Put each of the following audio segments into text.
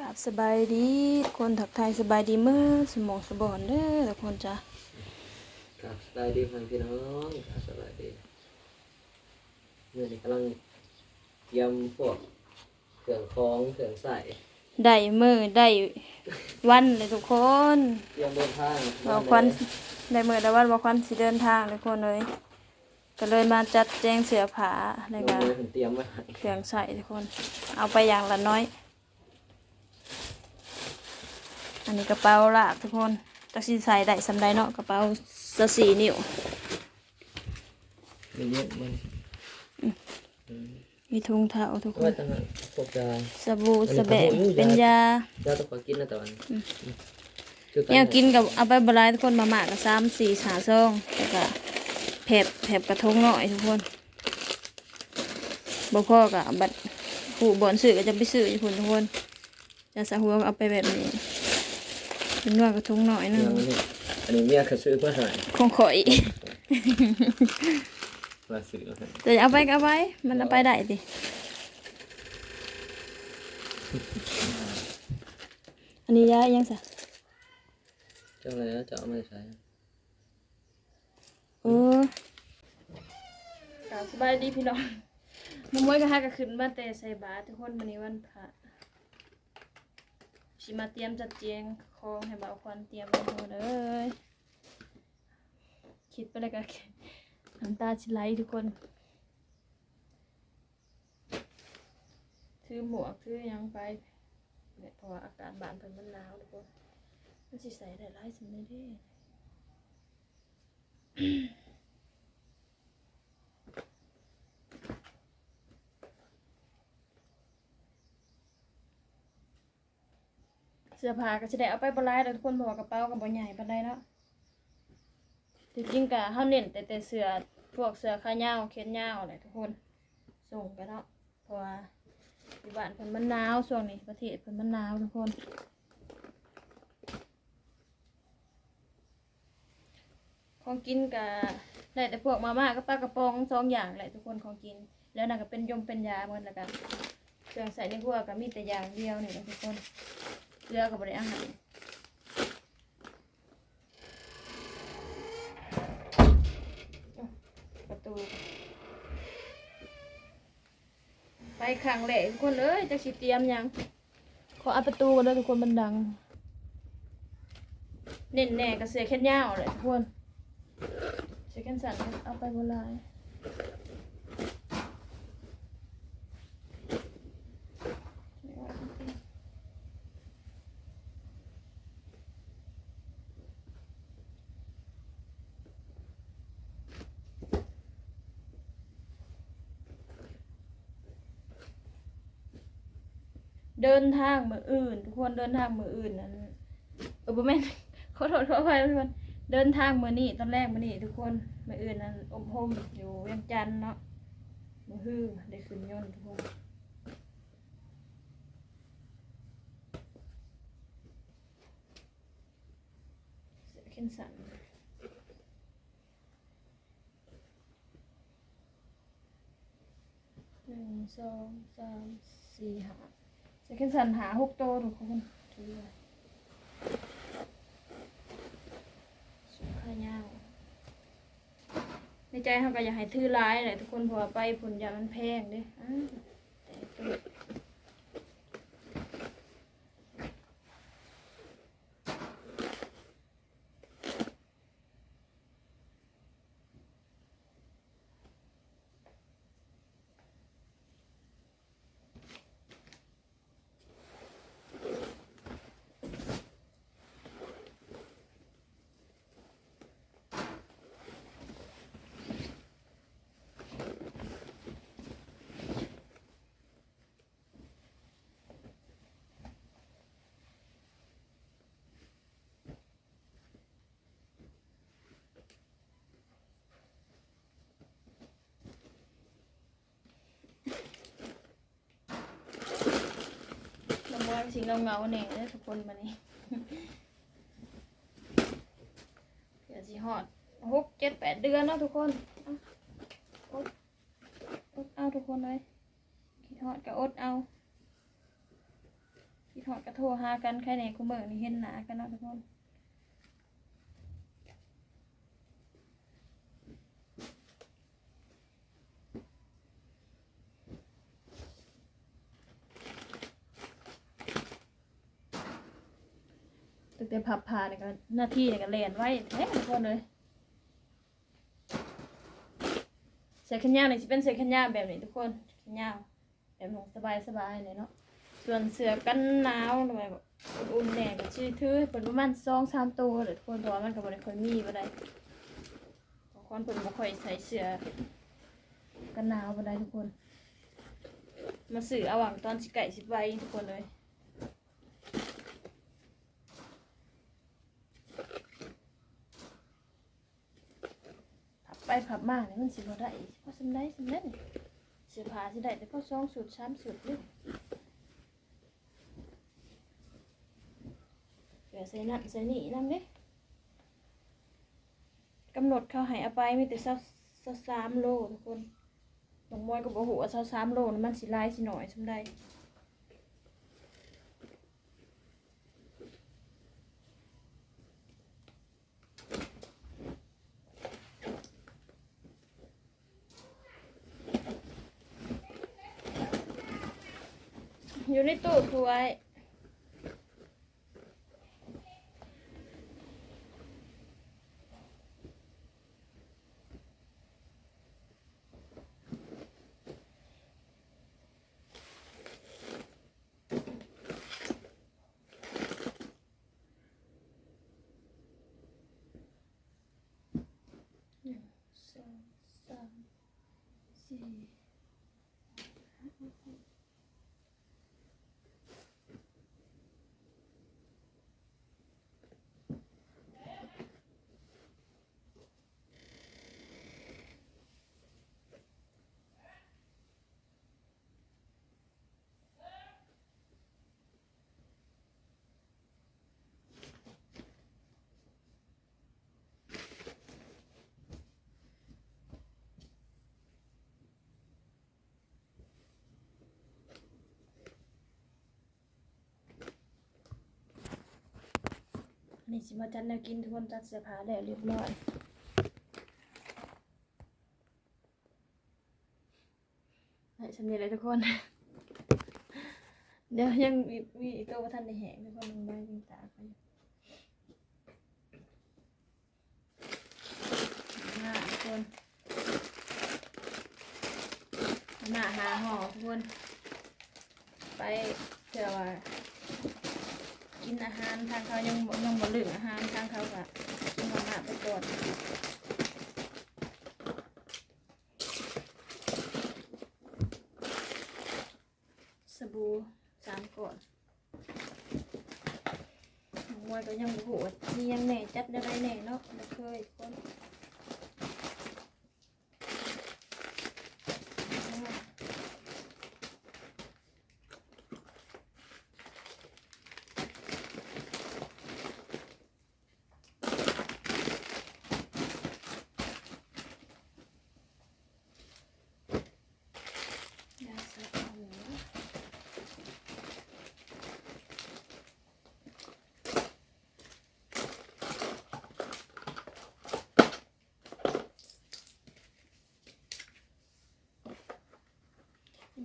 กับสบายดีคนถักไทยสบายดีเมื่อสมองสบอนเด้อทุกคนจ้ะครับสบายดีพี่น้องครับสบายดีเมื่อนี้กำลังเตรียมพวกเครื่องคล้องเครื่องใส่ได้มือได้วันเลยทุกคน เตรียมเดินทางบอกควันได้มือได้วันบอกควันสิเดินทางทุกคนเลยก็เลยมาจัดแจงเสื้อผ้าใน ลง การ มือผมเตรียมไว้ เครื่องใส่ทุกคนเอาไปอย่างละน้อยอันนี้กระเป๋าลากทุกคนจักสิใส่ได้สำได้เนาะกระเป๋า4 นิ้ว มีเยอะมัน มีถุงเท้าทุกค ว่าน ตั้งแต่พวกยา สบู่สเบะเป็นยา ต้องขอกินนะตะวัน เนี่ยกินกับเอาไปบรายทุกคนมาหมากกับ3 4 5 ซองแล้วก็แผบกระทงหน่อยทุกคนบ่พ่อกับบัดผู้บ่อนซื้อก็จะไปซื้อทุกคนจะสะหัวเอาไปแบบนี้เป็นว่ากระทงหน่อยนึง อันนี้เมียเขาซื้อมาให้ คงข่อย มาซื้อมาให้ แต่เอาไปก็เอาไปมันเอาไปได้ดิอันนี้ยายังซะ เจ้าอะไรนะจะเอามาใช้ โอ้สบายดีพี่น้องน้ำมวยก็หาก็ขึ้นมาแต่ใส่บาตรทุกคนวันนี้วันพระสิมาเตรียมจัดเจียงของให้บ่าวควันเตรียมไว้หมดเลยคิดไปเลยก็น้ำตาสิไหลทุกคนถือหมวกถือหยังไปเนี่ยเพราะว่าอากาศบ้านเพิ่นมันหนาวทุกคนมันสิใส่ได้หลายสิ่งเลยเด้ เสื้อผ้าก็จะได้เอาไปบรายแล้วทุกคนบอกว่ากระเป๋ากับบ่ใหญ่ปานใดเนาะที่จริงก็เฮาเน้นแต่เสื้อพวกเสื้อขายาวแขนยาวแหละทุกคนส่งกันเนาะเพราะว่าอยู่บ้านเพิ่นมันหนาวช่วงนี้ประเทศเพิ่นมันหนาวทุกคนของกินก็ได้แต่พวกมาม่ากับปลากระป๋อง2 อย่างแหละทุกคนของกินแล้วนั่นก็เป็นเป็นยาหมดแล้วกันเครื่องใส่ในครัวก็มีแต่อย่างเดียวนี่แหละทุกคนเรือกับบริอาหารประตูไปขังแหละทุกคนเอ้ยจะสิเตรียมยังขออัดประตูกันเลยทุกคนมันดังเน้นแน่ก็เสียแค่ยาวเลยทุกคนเสียแค่สั่นเอาไปบนลายเดินทางมืออื่นทุกคนเดินทางมืออื่นนั้นบ่แม่นขอโทษขออภัยทุกคนเดินทางมือนี้ตอนแรกมือนี้ทุกคนมืออื่นนั้นอมโฮมอยู่เวียงจันทน์เนาะมือฮือได้ขึ้นยนต์ทุกคนเสียขึ้นสั่น1 2 3 4 5เสียขึ้นสั่นหา6 โตทุกคนถือไว้สุขายาวในใจเขาก็อยากให้ถือร้ายแหละทุกคนเพราะว่าไปผลยามันแพงเด้แต่ตัวน้ำมันสีเงาเนี่ยเด้อทุกคนมานี่เดี๋ยวสิฮอด6 7 8 เดือนเนาะทุกคนอดเอาทุกคนเลยคิดฮอดก็อดเอา คิดฮอดก็โทรหากันใครแหน่คุมื้อนี่เห็นหน้ากันเนาะทุกคนตั้งแต่พับผ้านี่ก็หน้าที่นี่ก็แล่นไว้แท้ทุกคนเลยเสื้อแขนยาวนี่สิเป็นเสื้อแขนยาวแบบนี้ทุกคนแขนยาวแบบหนูสบายๆเลยเนาะส่วนเสื้อกันหนาวหน่อยแบบอุ่นๆแหน่ก็ชื่อถือเป็นประมาณ2-3ตัวเลยทุกคนเพราะว่ามันก็บ่ได้ค่อยมีบ่ได้บางคนเพิ่นบ่ค่อยใส่เสื้อกันหนาวบ่ได้ทุกคนมาซื้อเอาหวังตอนสิใกล้สิไปทุกคนเลยพับไปพับมาเนี่ยมันสิบ่ได้เพราะสำได้เสื้อผ้าสิได้แต่พอ2 สุด 3 สุดเลยเดี๋ยวใส่นั่นใส่นี่นำเด้กำหนดเขาให้เอาไปมีแต่23โลทุกคนน้องมวยก็บ่ฮู้ว่า23โลนี่มันสิหลายสิน้อยซำใดอยู่ในตู้ถ้วย1 2 3 4นี่สิมาจัดแนวกินทุกคนจัดเสื้อผ้าแล้วเรียบร้อยให้สำเร็จเลยทุกคน เดี๋ยวยังมีอีกตัวว่าท่านได้แหงทุกคนลงไปยิงตาไปหน้าทุกคนหน้าหาห่อทุกคนไปเผื่อว่ากินอาหารทางเขายังบ่ลืมอาหารทางเขาก็กินมาม่าไปก่อนสบู่3ก่อนมวยก็ยังบ่ฮู้ว่ามียังแหน่จัดได้แหน่เนาะบ่เคยคน ยาสระหัว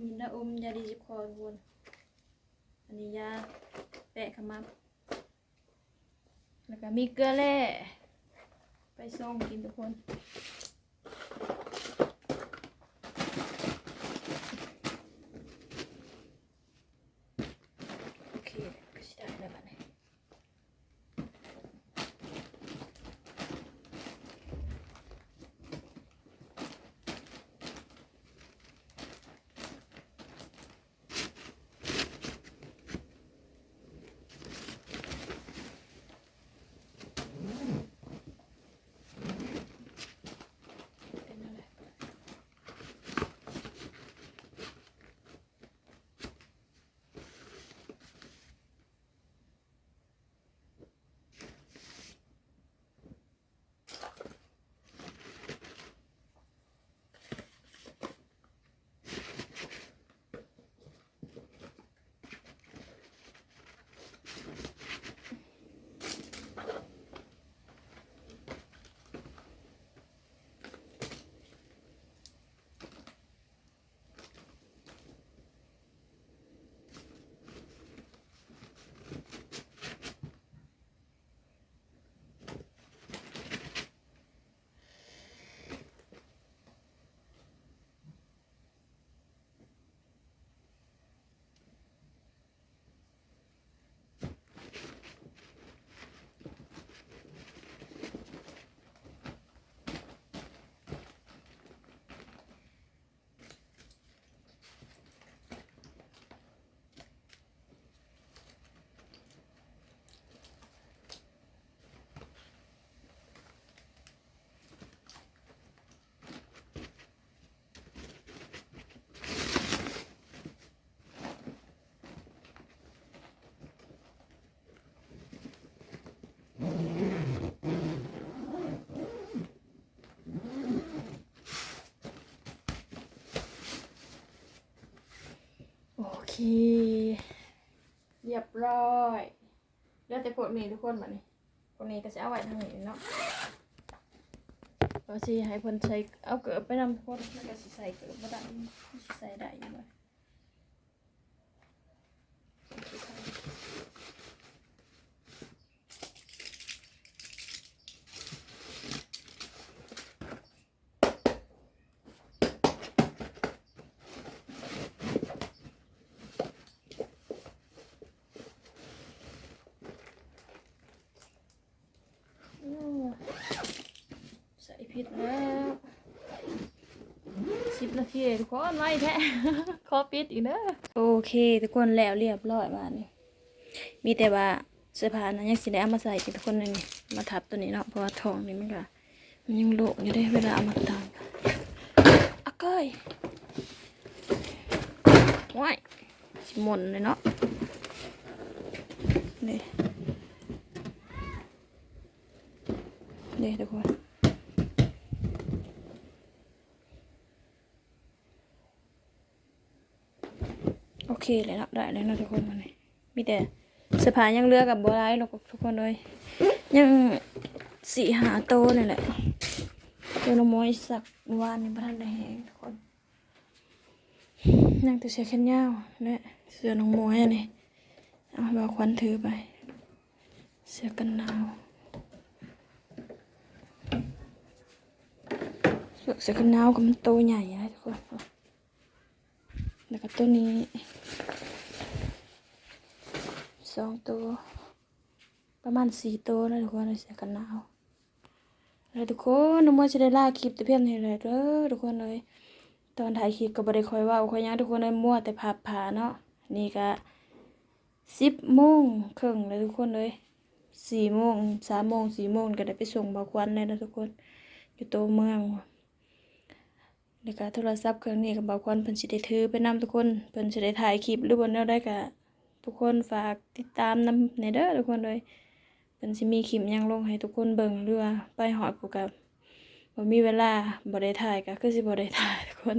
มีน้ำอมยาดีจิบคอทุกคนอันนี้ยาแปะขมับแล้วก็มีเกลือแร่ไปส่งกินทุกคนโอเคก็สิได้แล้วบัดนี้ เรียบร้อยเหลือแต่พวกนี้ทุกคนบัดนี้พวกนี้ก็จะเอาไว้ทางนี้เนาะก็สิให้เพิ่นใส่เอาเกลือไปนำทุกคนแล้วก็สิใส่เกลือบ่ได้สิใส่ได้อยู่บ่ใส่ผิดแล้ว10 นาทีทุกคนไว้แท้ ขอปิดอีกเด้อโอเคทุกคนแล้วเรียบร้อยมานี่มีแต่ว่าเสื้อผ้านะยังสิได้เอามาใส่ทุกคนนี่มาทับตัวนี้เนาะเพราะว่าทองนี่มันก็มันยังโลกอยู่ได้เวลาเอามาตั้งอะก้อยว้ายสิหม่นเลยเนาะนี่นี่ทุกคนโอเคเลยเนาะได้เลยเนาะทุกคนมันนี่มีแต่เสื้อผ้ายังเหลือกับบัวลายเนาะทุกคนเลยยัง4-5 โตวนี่แหละตัวน้องมวยสักวานนี่บ่ทันได้แหงทุกคนยังแต่เสื้อแขนยาวและเสื้อน้องมวยอันนี้เอาบ่าวควันถือไปเสื้อกันหนาวเสื้อกันหนาวก็มันโตใหญ่นะทุกคนแล้วก็ตัวนี้2 ตัวประมาณ4 ตัวนะทุกคนเสื้อกันหนาวแล้วทุกคนน้องมวยจะได้ลาคลิปแต่เพียงนี้เลยเด้อทุกคนเลยตอนถ่ายคลิปก็บ่ได้ค่อยเว้าค่อยหยังทุกคนเลยมั่วแต่พับผ้าเนาะนี่ก็10:30แล้วทุกคนเลย4 โมง3 โมง4 โมงก็ได้ไปส่งบ่าวควันเลยนะทุกคนอยู่ตัวเมืองแล้วก็โทรศัพท์เครื่องนี้กับบ่าวควันเพิ่นสิได้ถือไปนำทุกคนเพิ่นสิได้ถ่ายคลิปหรือบ่แนวใดก็ทุกคนฝากติดตามนำในเด้อทุกคนเลยเพิ่นสิมีคลิปหยังลงให้ทุกคนเบิ่งหรือว่าไปฮอดผู้กับบ่มีเวลาบ่ได้ถ่ายก็คือสิบ่ได้ถ่ายทุกคน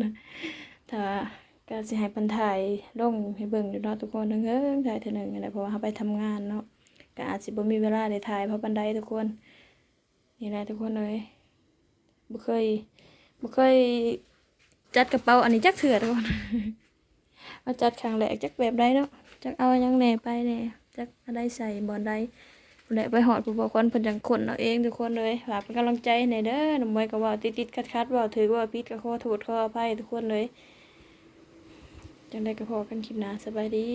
ถ้าก็สิให้เพิ่นถ่ายลงให้เบิ่งอยู่เนาะทุกคนเด้อถ่ายเทื่อนึงนั่นแหละเพราะว่าเฮาไปทำงานเนาะก็อาจสิบ่มีเวลาได้ถ่ายเพราะปานใดทุกคนนี่แหละทุกคนเลยบ่เคยจัดกระเป๋าอันนี้จักเถื่อทุกคน มาจัดครั้งแรกจักแบบใดเนาะจักเอาหยังแหน่ไปแหน่จักอะไรใส่บ่อนใดแหละไปหอดผู้ปกครองเพิ่นจังคนเอาเองทุกคนเลยฝากเป็นกำลังใจให้เด้อน้องมวยก็เว้าติดๆขัดๆเว้าถือว่าผิดก็ขอโทษขออภัยทุกคนเลยจังได๋ก็พอกันคลิปหน้าสบายดี